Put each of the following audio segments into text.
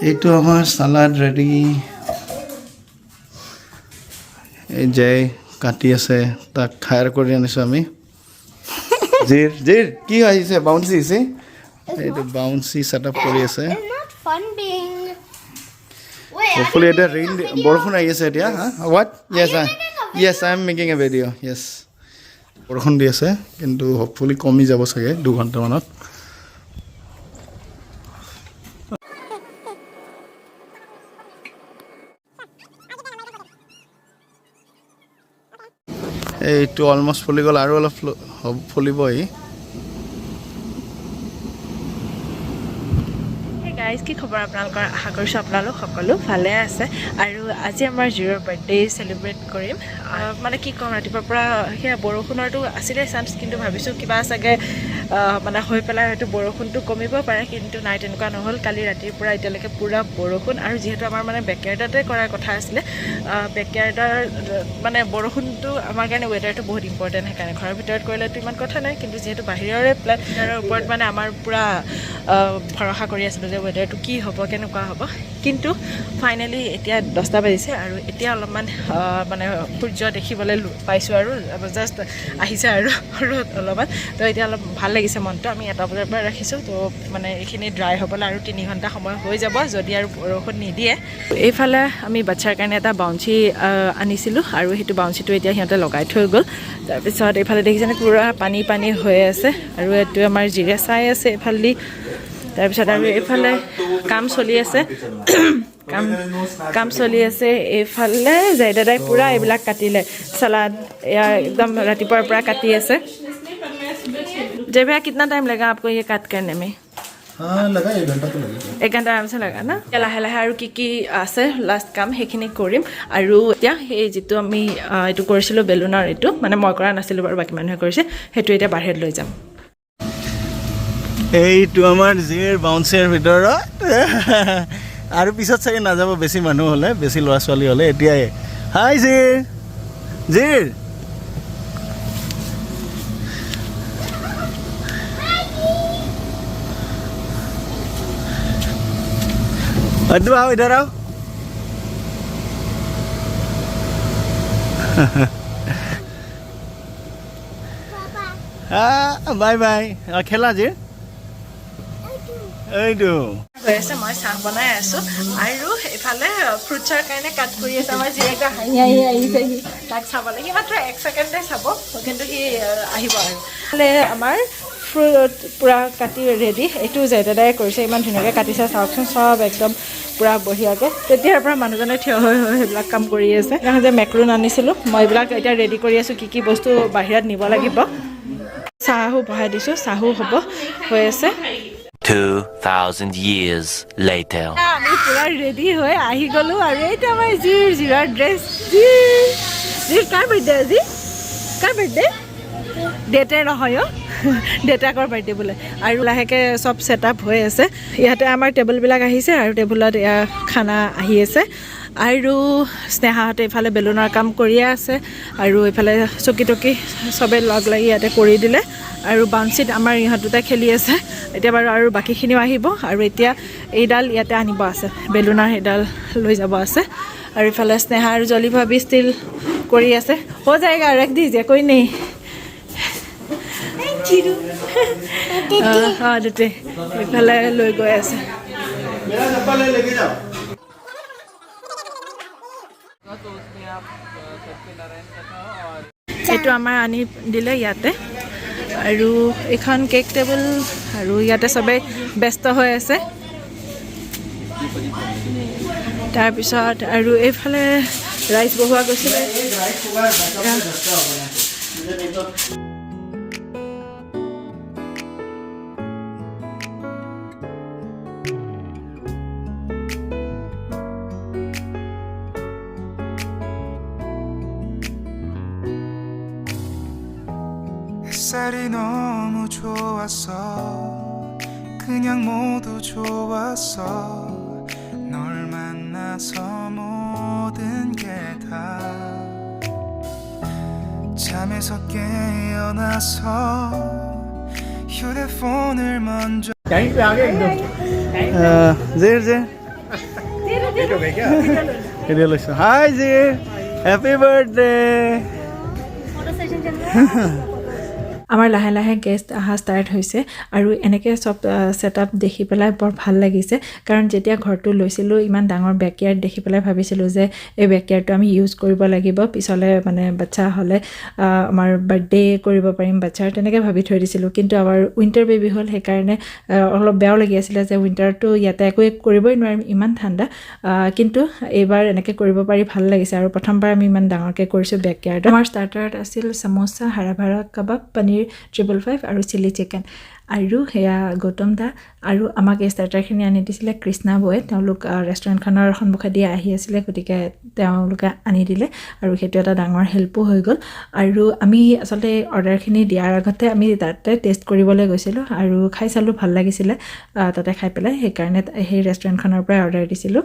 এইটো আমাৰ salad ready এই যে কাটি আছে তাক খায়াৰ কৰি আনিছোঁ আমি জিৰ জিৰ কি আহিছে বাউন্সি হৈছে এইটো বাউন্সি সেটআপ কৰি আছে hopefully এটা rain বৰষুণ আহি আছে এতিয়া what yes I am making a video yes বৰষুণ দি আছে কিন্তু hopefully কমি যাব চাগে 2 ঘণ্টা মানত এইটো অলমোস্ট ফুলি গ'ল আৰু অলপ ফুলিবই গাইজ কি খবৰ আপোনালোকৰ আশা কৰিছোঁ আপোনালোক সকলো ভালে আছে আৰু আজি আমাৰ জিৰৰ বাৰ্থডে চেলিব্ৰেট কৰিম মানে কি ক'ম ৰাতিপুৱাৰ পৰা সেয়া বৰষুণৰটো আছিলে চান্স কিন্তু ভাবিছোঁ কিবা চাগে মানে হৈ পেলাই হয়তো বৰষুণটো কমিব পাৰে কিন্তু নাই তেনেকুৱা নহ'ল কালি ৰাতিৰ পৰা এতিয়ালৈকে পূৰা বৰষুণ আৰু যিহেতু আমাৰ মানে বেকয়াৰ্ডতে কৰাৰ কথা আছিলে বেকয়াৰ্ডৰ মানে বৰষুণটো আমাৰ কাৰণে ৱেডাৰটো বহুত ইম্পৰ্টেণ্ট সেইকাৰণে ঘৰৰ ভিতৰত কৰিলেতো ইমান কথা নাই কিন্তু যিহেতু বাহিৰৰে প্লেনৰ ওপৰত মানে আমাৰ পূৰা ভৰসা কৰি আছিলোঁ যে ৱেডাৰটো কি হ'ব কেনেকুৱা হ'ব কিন্তু ফাইনেলি এতিয়া 10টা বাজিছে আৰু এতিয়া অলপমান মানে সূৰ্য দেখিবলৈ পাইছোঁ আৰু জাষ্ট আহিছে আৰু ৰ'দ অলপমান তো এতিয়া অলপ ভাল লাগিছে মনটো আমি 1টা বজাৰ পৰা ৰাখিছোঁ তো মানে এইখিনি ড্ৰাই হ'বলৈ আৰু 3 ঘণ্টা সময় হৈ যাব যদি আৰু বৰষুণ নিদিয়ে এইফালে আমি বাচ্ছাৰ কাৰণে এটা বাউন্সি আনিছিলোঁ আৰু সেইটো বাউন্সিটো এতিয়া সিহঁতে লগাই থৈ গ'ল তাৰপিছত এইফালে দেখিছেনে পূৰা পানী হৈ আছে আৰু এইটো আমাৰ জিৰে চাই আছে এইফালেদি তাৰপিছত আৰু এইফালে কাম চলি আছে কাম চলি আছে এইফালে যায় দাদাই পূৰা এইবিলাক কাটিলে চালাড এয়া একদম ৰাতিপুৱাৰ পৰা কাটি আছে जय भैया कितना टाइम लगा आपको ये काट करने में लगा 1 घंटा तो लगेगा 1 घंटा आराम से लगा ना लाहे लाहे আৰু কি আছে লাষ্ট কাম সেইখিনি কৰিম আৰু এতিয়া এই যেটো আমি এটো কৰিছিলো বেলুনৰ এটো মানে মই কৰা নাছিলো বাৰু বাকি মানুহে কৰিছে হেতু এটা বাহিৰত লৈ যাম এইটো আমাৰ জিৰ বাউন্সিৰ ভিতৰত আৰু পিছত চাগে না যাব বেছি মানুহ হলে বেছি লৰা ছোৱালী হলে এতিয়াই হাই জিৰ জিৰ अड्डू आओ इधर आओ बाय बाय खेला जी হৈছে মই চাহ বনাই আছো আৰু এফালে ফ্ৰুটছৰ কাৰণে কাট কৰি আছে আমাৰ যি একটা হাঁহি আহিছে তাক চাব লাগে মাত্ৰ 1 সেকেন্ডে চাব কিন্তু কি আহিব আৰু আমাৰ ফ্ৰুট পুৰা কাটি ৰেডি এইটো যায় দাদাই কৰিছে ইমান ধুনীয়াকৈ কাটিছে চাওকচোন সব একদম পুৰা বঢ়িয়াকৈ তেতিয়াৰ পৰা মানুহজনে থিয় হৈ সেইবিলাক কাম কৰি আছে যে মেক্ৰুন আনিছিলোঁ মই এইবিলাক এতিয়া ৰেডি কৰি আছোঁ কি বস্তু বাহিৰত নিব লাগিব চাহো বহাই দিছোঁ চাহো হ'ব হৈ আছে 2000 years later আমি পুৰা ৰেডি হৈ আহি গ'লো আৰু এইটো আমাৰ জিৰাৰ ড্ৰেছ জিৰ কাৰ বাৰ্থডে আজি কাৰ বাৰ্থডে ডেটে নহয় ডেটাকৰ বাৰ্থডে বোলে আৰু লাহেকে সব সেটআপ হৈ আছে ইয়াতে আমাৰ টেবুলবিলাক আহিছে আৰু টেবুলত এয়া খানা আহি আছে আৰু স্নেহাহঁতে ইফালে বেলুনৰ কাম কৰিয়ে আছে আৰু ইফালে চকী টকি সবে লগ লাগি ইয়াতে কৰি দিলে আৰু বাউন্সিত আমাৰ ইহঁত দুটা খেলি আছে এতিয়া বাৰু আৰু বাকীখিনিও আহিব আৰু এতিয়া এইডাল ইয়াতে আনিব আছে বেলুনৰ সেইডাল লৈ যাব আছে আৰু ইফালে স্নেহা আৰু জলি ভাবি ষ্টিল কৰি আছে হৈ যায়গা ৰখ দিজিয়ে কৈ নেই দেতে ইফালে লৈ গৈ আছে এইটো আমাৰ আনি দিলে ইয়াতে আৰু এখন কেক টেবুল আৰু ইয়াতে সবে ব্যস্ত হৈ আছে তাৰপিছত আৰু এইফালে ৰাইচ বহোৱা গৈছিলে 햇살이 너무 좋았어 그냥 모두 좋았어 널 만나서 모든 게 다 잠에서 깨어나서 휴대폰을 먼저 जीर ভিডিঅ' লৈছোঁ হাই জি হেপী বাৰ্থডে আমাৰ লাহে লাহে গেষ্ট অহা ষ্টাৰ্ট হৈছে আৰু এনেকৈ চব ছেটআপ দেখি পেলাই বৰ ভাল লাগিছে কাৰণ যেতিয়া ঘৰটো লৈছিলোঁ ইমান ডাঙৰ বেকয়াৰ্ড দেখি পেলাই ভাবিছিলোঁ যে এই বেকয়াৰ্ডটো আমি ইউজ কৰিব লাগিব পিছলৈ মানে বাচ্চা হ'লে আমাৰ বাৰ্থডে কৰিব পাৰিম বাচ্চাৰ তেনেকৈ ভাবি থৈ দিছিলোঁ কিন্তু আমাৰ উইণ্টাৰ বেবী হ'ল সেইকাৰণে অলপ বেয়াও লাগি আছিলে যে উইণ্টাৰটো ইয়াতে একো কৰিবই নোৱাৰিম ইমান ঠাণ্ডা কিন্তু এইবাৰ এনেকৈ কৰিব পাৰি ভাল লাগিছে আৰু প্ৰথমবাৰ আমি ইমান ডাঙৰকৈ কৰিছোঁ বেকয়াৰ্ড আমাৰ ষ্টাৰ্টাৰত আছিল সমোচা হাৰা ভাৰা কাবাব পনীৰ 555 আৰু চিলি চিকেন আৰু সেয়া গৌতম দা আৰু আমাক এই ষ্টাৰ্টাৰখিনি আনি দিছিলে কৃষ্ণা বয়ে তেওঁলোক ৰেষ্টুৰেণ্টখনৰ সন্মুখেদি আহি আছিলে গতিকে তেওঁলোকে আনি দিলে আৰু সেইটো এটা ডাঙৰ হেল্পো হৈ গ'ল আৰু আমি আচলতে অৰ্ডাৰখিনি দিয়াৰ আগতে আমি তাতে টেষ্ট কৰিবলৈ গৈছিলোঁ আৰু খাই চালোঁ ভাল লাগিছিলে তাতে খাই পেলাই সেইকাৰণে সেই ৰেষ্টুৰেণ্টখনৰ পৰাই অৰ্ডাৰ দিছিলোঁ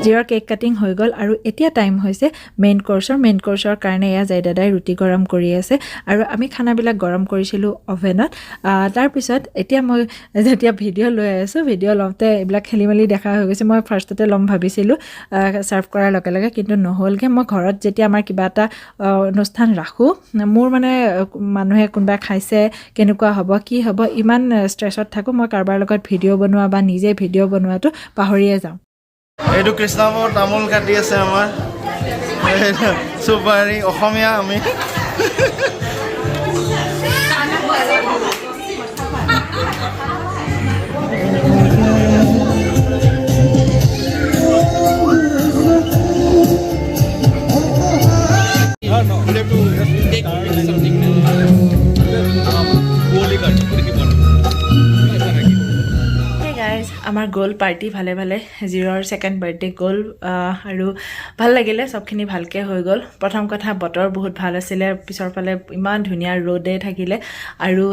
জিৰৰ কেক কাটিং হৈ গ'ল আৰু এতিয়া টাইম হৈছে মেইন কোৰ্চৰ কাৰণে এয়া যায় দাদাই ৰুটি গৰম কৰি আছে আৰু আমি খানাবিলাক গৰম কৰিছিলোঁ অভেনত তাৰপিছত এতিয়া মই যেতিয়া ভিডিঅ' লৈ আছোঁ ভিডিঅ' লওঁতে এইবিলাক খেলি মেলি দেখা হৈ গৈছে মই ফাৰ্ষ্টতে ল'ম ভাবিছিলোঁ ছাৰ্ভ কৰাৰ লগে লগে কিন্তু নহ'লগৈ মই ঘৰত যেতিয়া আমাৰ কিবা এটা অনুষ্ঠান ৰাখোঁ মোৰ মানে মানুহে কোনোবা খাইছে কেনেকুৱা হ'ব কি হ'ব ইমান ষ্ট্ৰেছত থাকোঁ মই কাৰোবাৰ লগত ভিডিঅ' বনোৱা বা নিজে ভিডিঅ' বনোৱাটো পাহৰিয়ে যাওঁ এইটো কৃষ্ণাবৰ তামোল কাটি আছে আমাৰ চুপাৰী অসমীয়া আমি আমাৰ গ'ল পাৰ্টি ভালে ভালে জিৰৰ ছেকেণ্ড বাৰ্থডে গ'ল আৰু ভাল লাগিলে চবখিনি ভালকৈ হৈ গ'ল প্ৰথম কথা বতৰ বহুত ভাল আছিলে পিছৰ ফালে ইমান ধুনীয়া ৰ'দে থাকিলে আৰু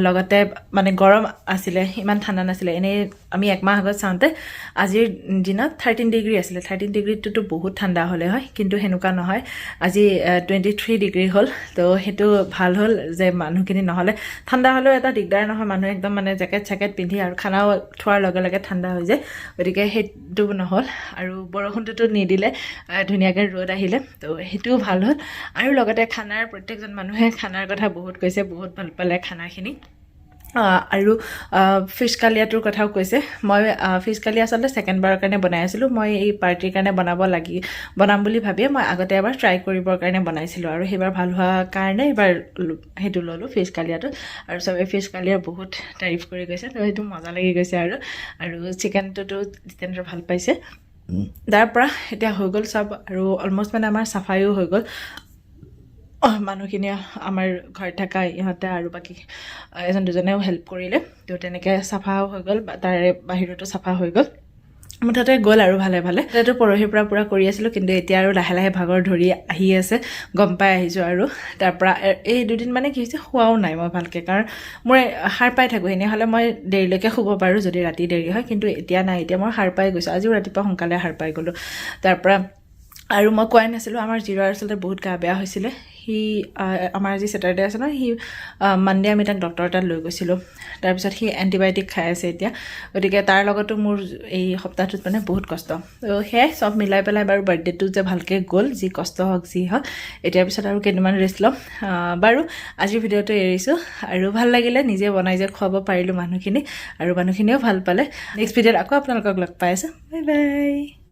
লগতে মানে গৰম আছিলে ইমান ঠাণ্ডা নাছিলে এনেই আমি একমাহ আগত চাওঁতে আজিৰ দিনত 13 ডিগ্ৰী আছিলে 13 ডিগ্ৰীটোতো বহুত ঠাণ্ডা হ'লে হয় কিন্তু সেনেকুৱা নহয় আজি 23 ডিগ্ৰী হ'ল তো সেইটো ভাল হ'ল যে মানুহখিনি নহ'লে ঠাণ্ডা হ'লেও এটা দিগদাৰ নহয় মানুহ একদম মানে জেকেট পিন্ধি আৰু খানাও থোৱাৰ লগে লগে ঠাণ্ডা হৈ যায় গতিকে সেইটো নহ'ল আৰু বৰষুণটোতো নিদিলে ধুনীয়াকৈ ৰ'দ আহিলে তো সেইটোও ভাল হ'ল আৰু লগতে খানাৰ প্ৰত্যেকজন মানুহে খানাৰ কথা বহুত কৈছে বহুত ভাল পালে খানাখিনি আৰু ফিছ কালিয়াটোৰ কথাও কৈছে মই ফিছ কালিয়া আচলতে ছেকেণ্ডবাৰৰ কাৰণে বনাই আছিলোঁ মই এই পাৰ্টিৰ কাৰণে বনাম বুলি ভাবিয়ে মই আগতে এবাৰ ট্ৰাই কৰিবৰ কাৰণে বনাইছিলোঁ আৰু সেইবাৰ ভাল হোৱা কাৰণে এইবাৰ সেইটো ল'লোঁ ফিছ কালিয়াটো আৰু চবে ফিছ কালিয়াৰ বহুত তাৰিফ কৰি গৈছে তো সেইটো মজা লাগি গৈছে আৰু চিকেনটোতো জিতেন্দ্ৰ ভাল পাইছে তাৰ পৰা এতিয়া হৈ গ'ল চব আৰু অলমষ্ট মানে আমাৰ চাফাইও হৈ গ'ল মানুহখিনিয়ে আমাৰ ঘৰত থকা ইহঁতে আৰু বাকী এজন দুজনেও হেল্প কৰিলে তো তেনেকৈ চাফাও হৈ গ'ল তাৰে বাহিৰতো চাফা হৈ গ'ল মুঠতে গ'ল আৰু ভালে ভালে তাতো পৰহিৰ পৰা পূৰা কৰি আছিলোঁ কিন্তু এতিয়া আৰু লাহে লাহে ভাগৰ ধৰি আহি আছে গম পাই আহিছোঁ আৰু তাৰ পৰা এই দুদিন মানে কি হৈছে শোৱাও নাই মই ভালকৈ কাৰণ মই সাৰ পাই থাকোঁ এনেহ'লে মই দেৰিলৈকে শুব পাৰোঁ যদি ৰাতি দেৰি হয় কিন্তু এতিয়া নাই এতিয়া মই সাৰ পাই গৈছোঁ আজিও ৰাতিপুৱা সোনকালে সাৰ পাই গ'লোঁ তাৰ পৰা আৰু মই কোৱাই নাছিলোঁ আমাৰ জিৰৰ আচলতে বহুত গা বেয়া হৈছিলে সি আমাৰ আজি ছেটাৰডে আছে ন সি মানডে আমি তাক ডক্টৰৰ তাত লৈ গৈছিলোঁ তাৰপিছত সি এণ্টিবায়'টিক খাই আছে এতিয়া গতিকে তাৰ লগতো মোৰ এই সপ্তাহটোত মানে বহুত কষ্ট তো সেয়াই চব মিলাই পেলাই বাৰু বাৰ্থডেটো যে ভালকৈ গ'ল যি কষ্ট হওক যি হওক এতিয়াৰ পিছত আৰু কেইদিনমান ৰেষ্ট ল'ম বাৰু আজিৰ ভিডিঅ'টো এৰিছোঁ আৰু ভাল লাগিলে নিজে বনাই যে খুৱাব পাৰিলোঁ মানুহখিনি আৰু মানুহখিনিয়েও ভাল পালে নেক্সট ভিডিঅ'ত আকৌ আপোনালোকক লগ পাই আছোঁ বাই বাই